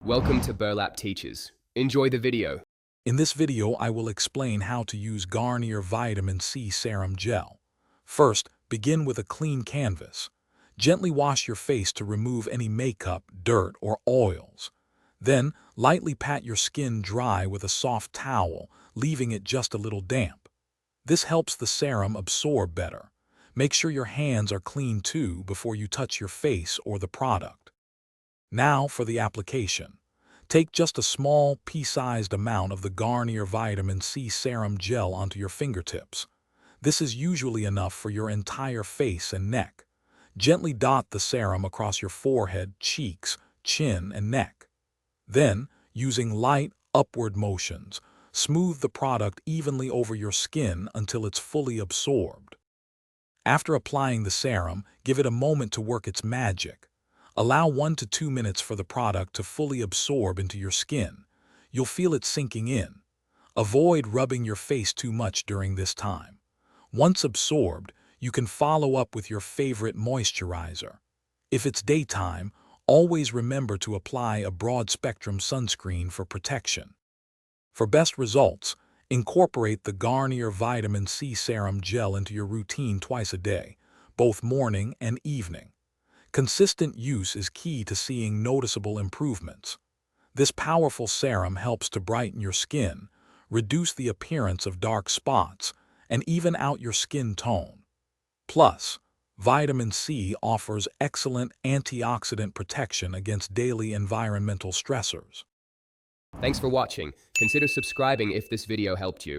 Welcome to Burlap Teachers. Enjoy the video. In this video, I will explain how to use Garnier Vitamin C Serum Gel. First, begin with a clean canvas. Gently wash your face to remove any makeup, dirt, or oils. Then, lightly pat your skin dry with a soft towel, leaving it just a little damp. This helps the serum absorb better. Make sure your hands are clean too before you touch your face or the product. Now for the application. Take just a small, pea-sized amount of the Garnier Vitamin C Serum Gel onto your fingertips. This is usually enough for your entire face and neck. Gently dot the serum across your forehead, cheeks, chin, and neck. Then, using light, upward motions, smooth the product evenly over your skin until it's fully absorbed. After applying the serum, give it a moment to work its magic. Allow 1 to 2 minutes for the product to fully absorb into your skin. You'll feel it sinking in. Avoid rubbing your face too much during this time. Once absorbed, you can follow up with your favorite moisturizer. If it's daytime, always remember to apply a broad-spectrum sunscreen for protection. For best results, incorporate the Garnier Vitamin C Serum Gel into your routine twice a day, both morning and evening. Consistent use is key to seeing noticeable improvements. This powerful serum helps to brighten your skin, reduce the appearance of dark spots, and even out your skin tone. Plus, vitamin C offers excellent antioxidant protection against daily environmental stressors. Thanks for watching. Consider subscribing if this video helped you.